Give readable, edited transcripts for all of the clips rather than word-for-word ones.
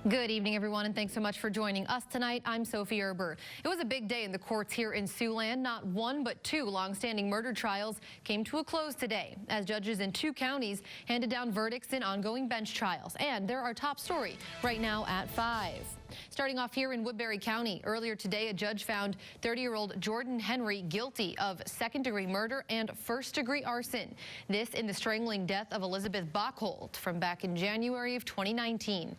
Good evening, everyone, and thanks so much for joining us tonight. I'm Sophie Erber. It was a big day in the courts here in Siouxland. Not one, but two long-standing murder trials came to a close today as judges in 2 counties handed down verdicts in ongoing bench trials. And they're our top story right now at 5. Starting off here in Woodbury County, earlier today, a judge found 30-year-old Jordan Henry guilty of second-degree murder and first-degree arson. This in the strangling death of Elizabeth Bachholdt from back in January of 2019.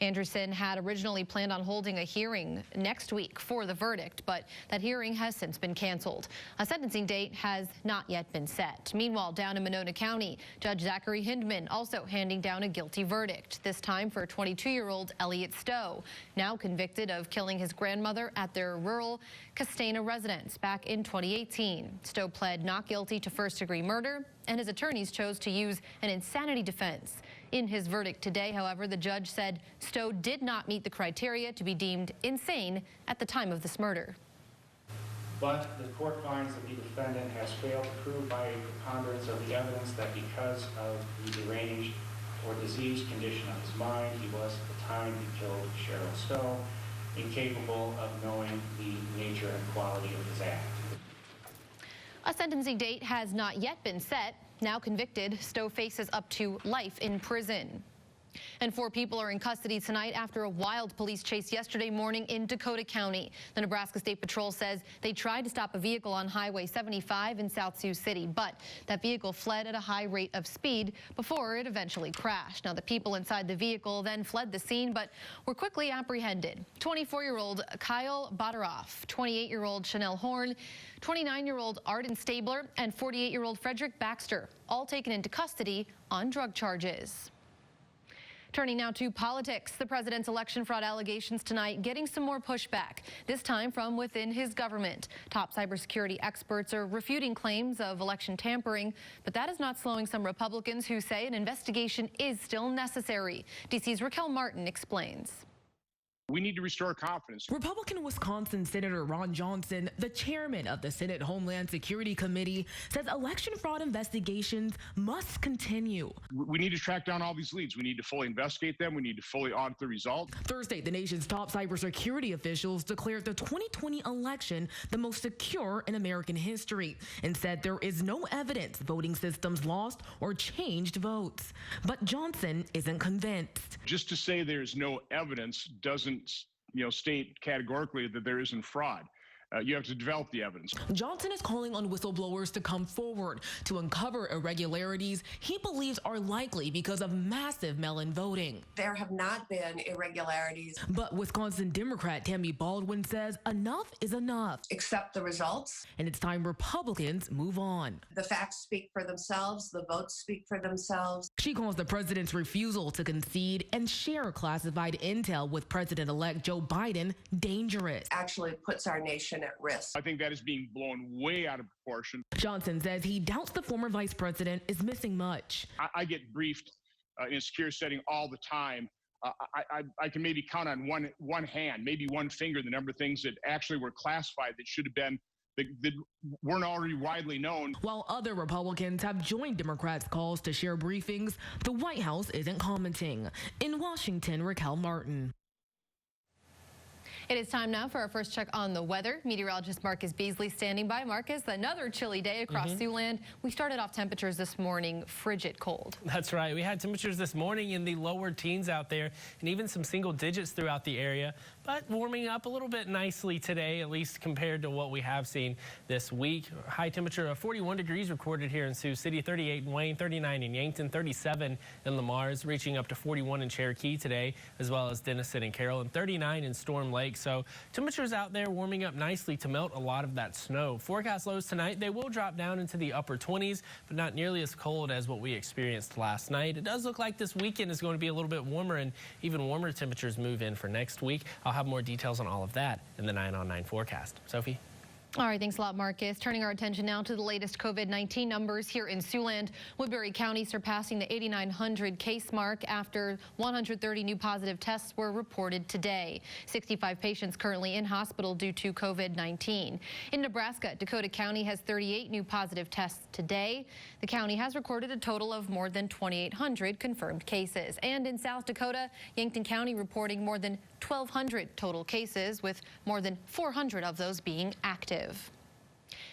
Anderson had originally planned on holding a hearing next week for the verdict, but that hearing has since been canceled. A sentencing date has not yet been set. Meanwhile, down in Monona County, Judge Zachary Hindman also handing down a guilty verdict, this time for 22-year-old Elliot Stowe, now convicted of killing his grandmother at their rural Castana residence back in 2018. Stowe pled not guilty to first-degree murder, and his attorneys chose to use an insanity defense. In his verdict today, however, the judge said Stowe did not meet the criteria to be deemed insane at the time of this murder. But the court finds that the defendant has failed to prove by a preponderance of the evidence that because of the deranged or diseased condition of his mind, he was at the time he killed Cheryl Stowe incapable of knowing the nature and quality of his act. A sentencing date has not yet been set. Now convicted, Stowe faces up to life in prison. And 4 people are in custody tonight after a wild police chase yesterday morning in Dakota County. The Nebraska State Patrol says they tried to stop a vehicle on Highway 75 in South Sioux City, but that vehicle fled at a high rate of speed before it eventually crashed. Now, the people inside the vehicle then fled the scene, but were quickly apprehended. 24-year-old Kyle Badaroff, 28-year-old Chanel Horn, 29-year-old Arden Stabler, and 48-year-old Frederick Baxter, all taken into custody on drug charges. Turning now to politics, the president's election fraud allegations tonight getting some more pushback, this time from within his government. Top cybersecurity experts are refuting claims of election tampering, but that is not slowing some Republicans who say an investigation is still necessary. DC's Raquel Martin explains. We need to restore confidence. Republican Wisconsin Senator Ron Johnson, the chairman of the Senate Homeland Security Committee, says election fraud investigations must continue. We need to track down all these leads. We need to fully investigate them. We need to fully audit the results. Thursday, the nation's top cybersecurity officials declared the 2020 election the most secure in American history and said there is no evidence voting systems lost or changed votes. But Johnson isn't convinced. Just to say there's no evidence doesn't state categorically that there isn't fraud. You have to develop the evidence. Johnson is calling on whistleblowers to come forward to uncover irregularities he believes are likely because of massive mail-in voting. There have not been irregularities. But Wisconsin Democrat Tammy Baldwin says enough is enough. Accept the results. And it's time Republicans move on. The facts speak for themselves. The votes speak for themselves. She calls the president's refusal to concede and share classified intel with President-elect Joe Biden dangerous. Actually puts our nation at risk. I think that is being blown way out of proportion. Johnson says he doubts the former vice president is missing much. I get briefed in a secure setting all the time. I can maybe count on one hand, maybe one finger, the number of things that actually were classified that should have been that weren't already widely known. While other Republicans have joined Democrats' calls to share briefings, the White House isn't commenting. In Washington, Raquel Martin. It is time now for our first check on the weather. Meteorologist Marcus Beasley standing by. Marcus, another chilly day across Siouxland. We started off temperatures this morning frigid cold. That's right. We had temperatures this morning in the lower teens out there and even some single digits throughout the area, but warming up a little bit nicely today, at least compared to what we have seen this week. High temperature of 41 degrees recorded here in Sioux City, 38 in Wayne, 39 in Yankton, 37 in Lamar's, reaching up to 41 in Cherokee today, as well as Denison and Carroll, and 39 in Storm Lake. So temperatures out there warming up nicely to melt a lot of that snow. Forecast lows tonight, they will drop down into the upper 20s, but not nearly as cold as what we experienced last night. It does look like this weekend is going to be a little bit warmer, and even warmer temperatures move in for next week. I'll have more details on all of that in the 9 on 9 forecast. Sophie? All right, thanks a lot, Marcus. Turning our attention now to the latest COVID-19 numbers here in Siouxland. Woodbury County surpassing the 8,900 case mark after 130 new positive tests were reported today. 65 patients currently in hospital due to COVID-19. In Nebraska, Dakota County has 38 new positive tests today. The county has recorded a total of more than 2,800 confirmed cases. And in South Dakota, Yankton County reporting more than 1,200 total cases, with more than 400 of those being active.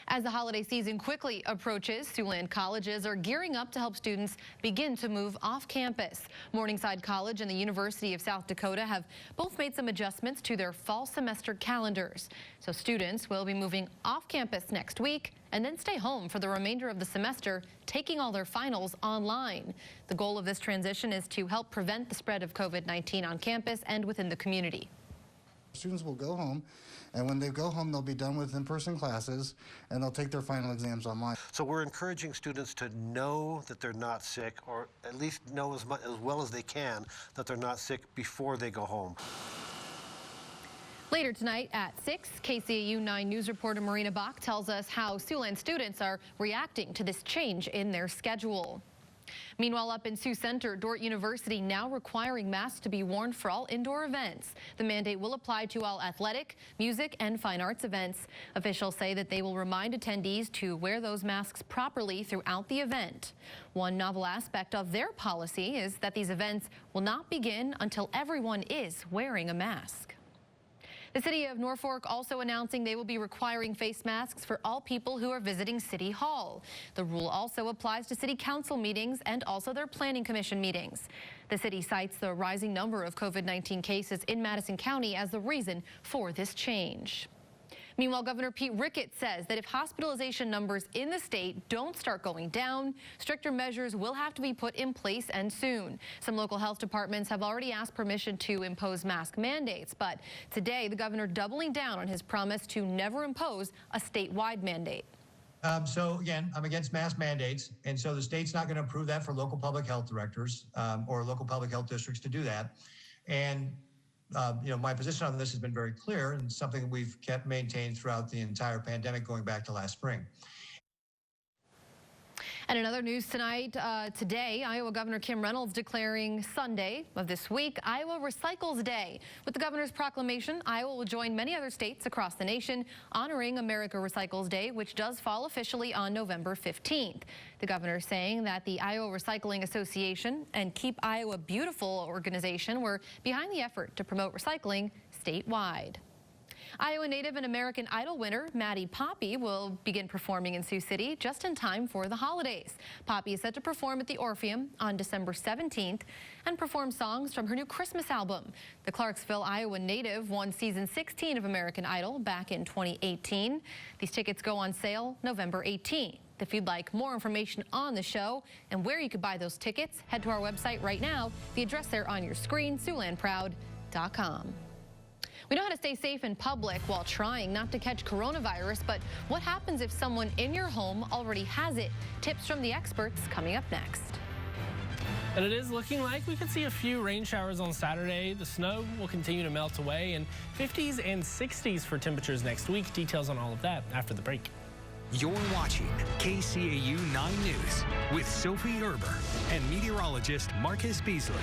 As the holiday season quickly approaches, Siouxland colleges are gearing up to help students begin to move off campus. Morningside College and the University of South Dakota have both made some adjustments to their fall semester calendars. So students will be moving off campus next week and then stay home for the remainder of the semester, taking all their finals online. The goal of this transition is to help prevent the spread of COVID-19 on campus and within the community. Students will go home, and when they go home, they'll be done with in-person classes, and they'll take their final exams online. So we're encouraging students to know that they're not sick, or at least know as well as they can that they're not sick before they go home. Later tonight at 6, KCAU 9 News reporter Marina Bach tells us how Siouxland students are reacting to this change in their schedule. Meanwhile, up in Sioux Center, Dordt University now requiring masks to be worn for all indoor events. The mandate will apply to all athletic, music, and fine arts events. Officials say that they will remind attendees to wear those masks properly throughout the event. One novel aspect of their policy is that these events will not begin until everyone is wearing a mask. The city of Norfolk also announcing they will be requiring face masks for all people who are visiting City Hall. The rule also applies to city council meetings and also their planning commission meetings. The city cites the rising number of COVID-19 cases in Madison County as the reason for this change. Meanwhile, Governor Pete Ricketts says that if hospitalization numbers in the state don't start going down, stricter measures will have to be put in place and soon. Some local health departments have already asked permission to impose mask mandates, but today the governor doubling down on his promise to never impose a statewide mandate. So again, I'm against mask mandates, and so the state's not going to approve that for local public health directors or local public health districts to do that. And my position on this has been very clear and something that we've kept maintained throughout the entire pandemic going back to last spring. And in other news tonight, today, Iowa Governor Kim Reynolds declaring Sunday of this week Iowa Recycles Day. With the governor's proclamation, Iowa will join many other states across the nation honoring America Recycles Day, which does fall officially on November 15th. The governor saying that the Iowa Recycling Association and Keep Iowa Beautiful organization were behind the effort to promote recycling statewide. Iowa native and American Idol winner Maddie Poppy will begin performing in Sioux City just in time for the holidays. Poppy is set to perform at the Orpheum on December 17th and perform songs from her new Christmas album. The Clarksville, Iowa native won season 16 of American Idol back in 2018. These tickets go on sale November 18th. If you'd like more information on the show and where you could buy those tickets, head to our website right now. The address there on your screen, SiouxlandProud.com. We know how to stay safe in public while trying not to catch coronavirus, but what happens if someone in your home already has it? Tips from the experts coming up next. And it is looking like we could see a few rain showers on Saturday. The snow will continue to melt away, and 50s and 60s for temperatures next week. Details on all of that after the break. You're watching KCAU 9 News with Sophie Erber and meteorologist Marcus Beasley.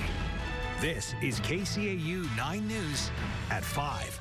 This is KCAU 9 News at 5.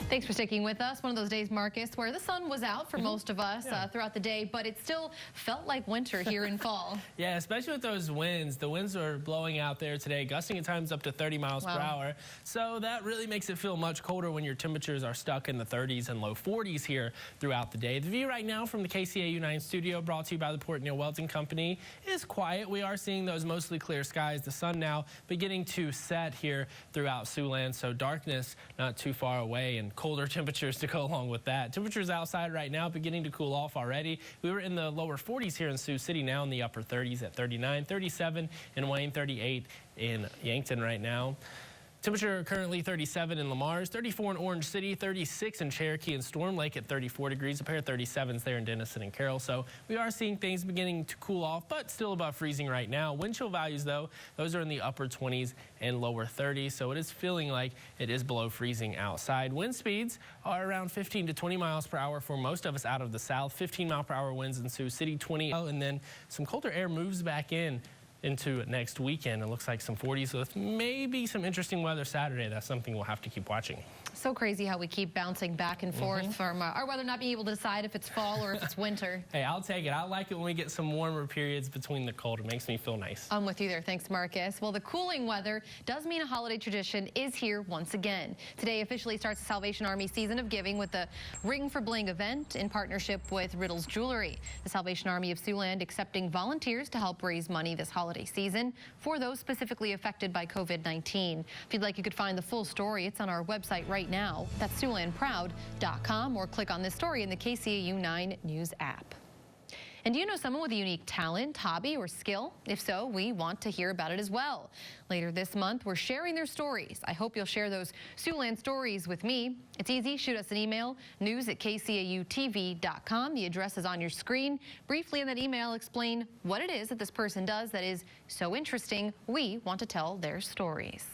Thanks for sticking with us. One of those days, Marcus, where the sun was out for most of us throughout the day, but it still felt like winter here in fall. Yeah, especially with those winds. The winds are blowing out there today, gusting at times up to 30 miles per hour. So that really makes it feel much colder when your temperatures are stuck in the 30s and low 40s here throughout the day. The view right now from the KCAU 9 studio, brought to you by the Port Neal Welding Company, is quiet. We are seeing those mostly clear skies. The sun now beginning to set here throughout Siouxland, so darkness not too far away and colder temperatures to go along with that. Temperatures outside right now beginning to cool off already. We were in the lower 40s here in Sioux City, now in the upper 30s at 39, 37 in Wayne, 38 in Yankton right now. Temperature currently 37 in Lamar's, 34 in Orange City, 36 in Cherokee and Storm Lake at 34 degrees, a pair of 37s there in Denison and Carroll. So we are seeing things beginning to cool off, but still above freezing right now. Wind chill values, though, those are in the upper 20s and lower 30s, so it is feeling like it is below freezing outside. Wind speeds are around 15 to 20 miles per hour for most of us out of the south. 15-mile-per-hour winds in Sioux City, 20, and then some colder air moves back into next weekend. It looks like some 40s with maybe some interesting weather Saturday. That's something we'll have to keep watching. So crazy how we keep bouncing back and forth from our weather not being able to decide if it's fall or if it's winter. Hey, I'll take it. I like it when we get some warmer periods between the cold. It makes me feel nice. I'm with you there. Thanks, Marcus. Well, the cooling weather does mean a holiday tradition is here once again. Today officially starts the Salvation Army season of giving with the Ring for Bling event in partnership with Riddle's Jewelry. The Salvation Army of Siouxland accepting volunteers to help raise money this holiday season for those specifically affected by COVID-19. If you'd like, you could find the full story. It's on our website right now. That's SiouxlandProud.com, or click on this story in the KCAU 9 News app. And do you know someone with a unique talent, hobby, or skill? If so, we want to hear about it as well. Later this month, we're sharing their stories. I hope you'll share those Siouxland stories with me. It's easy. Shoot us an email, news@kcautv.com. The address is on your screen. Briefly in that email, explain what it is that this person does that is so interesting. We want to tell their stories.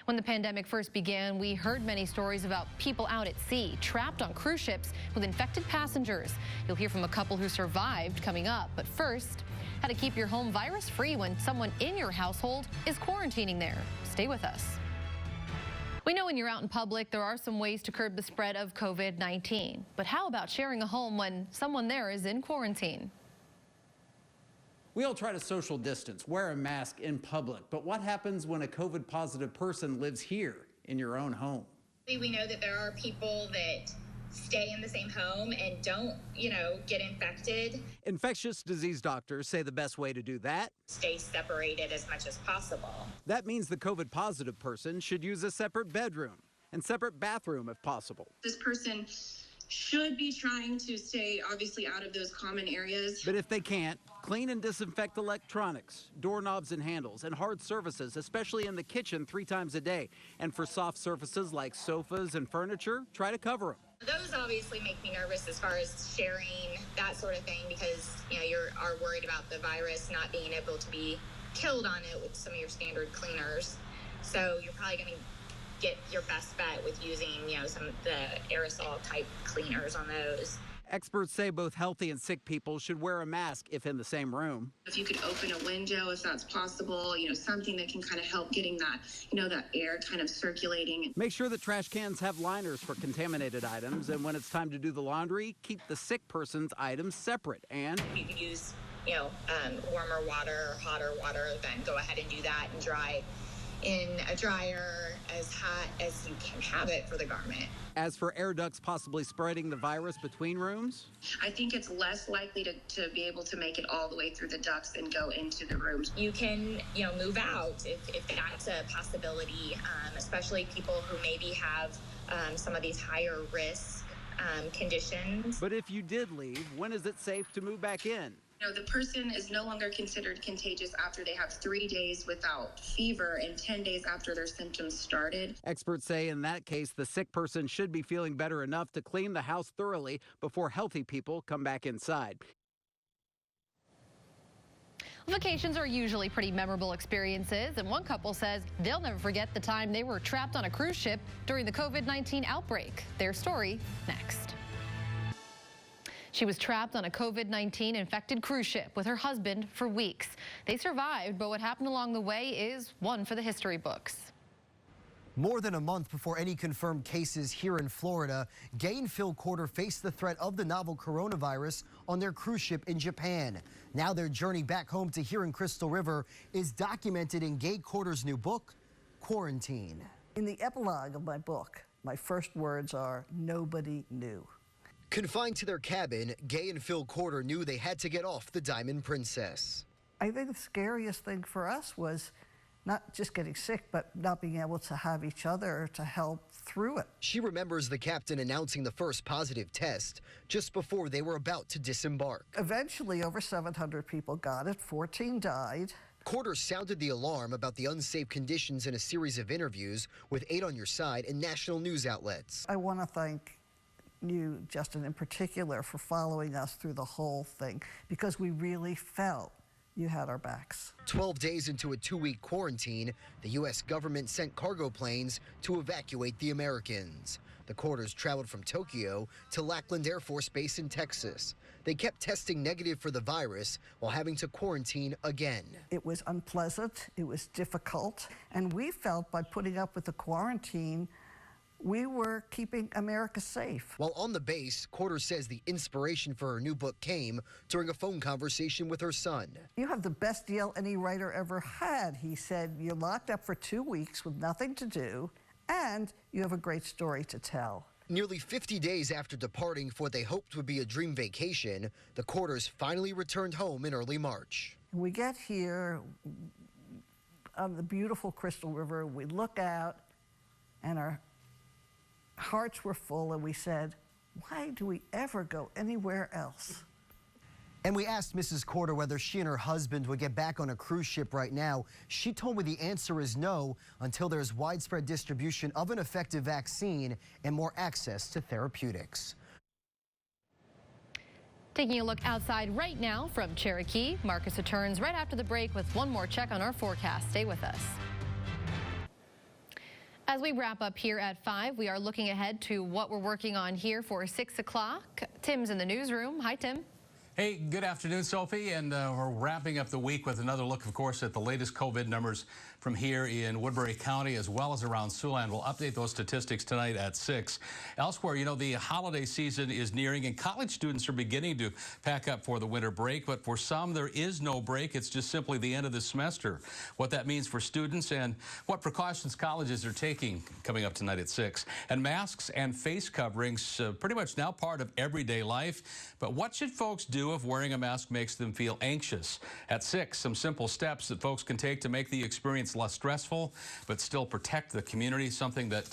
When the pandemic first began, we heard many stories about people out at sea, trapped on cruise ships with infected passengers. You'll hear from a couple who survived coming up. But first, how to keep your home virus-free when someone in your household is quarantining there. Stay with us. We know when you're out in public, there are some ways to curb the spread of COVID-19. But how about sharing a home when someone there is in quarantine? We all try to social distance, wear a mask in public, but what happens when a COVID positive person lives here in your own home? We know that there are people that stay in the same home and don't, get infected. Infectious disease doctors say the best way to do that? Stay separated as much as possible. That means the COVID positive person should use a separate bedroom and separate bathroom if possible. This person should be trying to stay obviously out of those common areas. But if they can't, clean and disinfect electronics, doorknobs and handles, and hard surfaces, especially in the kitchen 3 times a day. And for soft surfaces like sofas and furniture, try to cover them. Those obviously make me nervous as far as sharing that sort of thing because, you are worried about the virus not being able to be killed on it with some of your standard cleaners. So you're probably going to get your best bet with using, some of the aerosol type cleaners on those. Experts say both healthy and sick people should wear a mask if in the same room. If you could open a window, if that's possible, something that can kind of help getting that, that air kind of circulating. Make sure that trash cans have liners for contaminated items. And when it's time to do the laundry, keep the sick person's items separate. And you could use, warmer water or hotter water, then go ahead and do that and dry in a dryer as hot as you can have it for the garment. As for air ducts possibly spreading the virus between rooms, I think it's less likely to be able to make it all the way through the ducts and go into the rooms. You can, move out if that's a possibility, especially people who maybe have some of these higher risk conditions. But if you did leave, when is it safe to move back in? The person is no longer considered contagious after they have 3 days without fever and 10 days after their symptoms started. Experts say in that case, the sick person should be feeling better enough to clean the house thoroughly before healthy people come back inside. Vacations are usually pretty memorable experiences, and one couple says they'll never forget the time they were trapped on a cruise ship during the COVID-19 outbreak. Their story next. She was trapped on a COVID-19 infected cruise ship with her husband for weeks. They survived, but what happened along the way is one for the history books. More than a month before any confirmed cases here in Florida, Gay and Phil Corder faced the threat of the novel coronavirus on their cruise ship in Japan. Now their journey back home to here in Crystal River is documented in Gay Corder's new book, Quarantine. In the epilogue of my book, my first words are, nobody knew. Confined to their cabin, Gay and Phil Corder knew they had to get off the Diamond Princess. I think the scariest thing for us was not just getting sick, but not being able to have each other to help through it. She remembers the captain announcing the first positive test just before they were about to disembark. Eventually, over 700 people got it, 14 died. Corder sounded the alarm about the unsafe conditions in a series of interviews with 8 on Your Side and national news outlets. I want to thank you, Justin, in particular, for following us through the whole thing, because we really felt you had our backs. 12 days into a 2-week quarantine, the U.S. government sent cargo planes to evacuate the Americans. The Corders traveled from Tokyo to Lackland Air Force Base in Texas. They kept testing negative for the virus while having to quarantine again. It was unpleasant, it was difficult, and we felt by putting up with the quarantine, we were keeping America safe. While on the base, Corder says the inspiration for her new book came during a phone conversation with her son. You have the best deal any writer ever had, he said. You're locked up for 2 weeks with nothing to do, and you have a great story to tell. Nearly 50 days after departing for what they hoped would be a dream vacation, the Corders finally returned home in early March. We get here on the beautiful Crystal River, we look out, and our hearts were full, and we said, why do we ever go anywhere else? And we asked Mrs. Corder whether she and her husband would get back on a cruise ship right now. She told me the answer is no until there's widespread distribution of an effective vaccine and more access to therapeutics. Taking a look outside right now from Cherokee, Marcus returns right after the break with one more check on our forecast. Stay with us. As we wrap up here at 5, we are looking ahead to what we're working on here for 6 o'clock. Tim's in the newsroom. Hi, Tim. Hey, good afternoon, Sophie, and we're wrapping up the week with another look, of course, at the latest COVID numbers from here in Woodbury County as well as around Siouxland. We'll update those statistics tonight at 6. Elsewhere, you know, the holiday season is nearing and college students are beginning to pack up for the winter break, but for some there is no break. It's just simply the end of the semester. What that means for students and what precautions colleges are taking coming up tonight at 6. And masks and face coverings pretty much now part of everyday life, but what should folks do if wearing a mask makes them feel anxious? At 6, some simple steps that folks can take to make the experience less stressful, but still protect the community, something that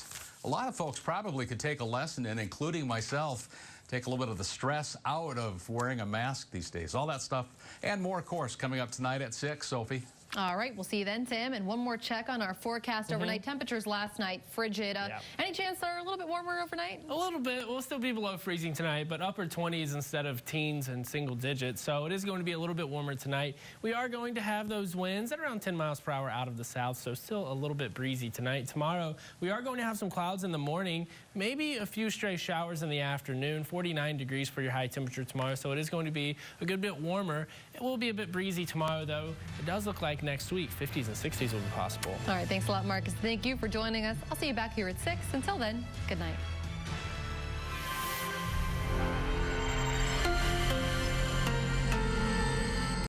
a lot of folks probably could take a lesson in, including myself. Take a little bit of the stress out of wearing a mask these days. All that stuff and more, of course, coming up tonight at 6, Sophie. All right, we'll see you then, Tim. And one more check on our forecast. Overnight temperatures last night, frigid. Any chance they're a little bit warmer overnight? A little bit. We'll still be below freezing tonight, but upper 20s instead of teens and single digits. So it is going to be a little bit warmer tonight. We are going to have those winds at around 10 miles per hour out of the south, so still a little bit breezy tonight. Tomorrow, we are going to have some clouds in the morning, maybe a few stray showers in the afternoon. 49 degrees for your high temperature tomorrow, so it is going to be a good bit warmer. It will be a bit breezy tomorrow, though. It does look like next week 50s and 60s will be possible. All right, thanks a lot, Marcus. Thank you for joining us. I'll see you back here at 6. Until then, good night.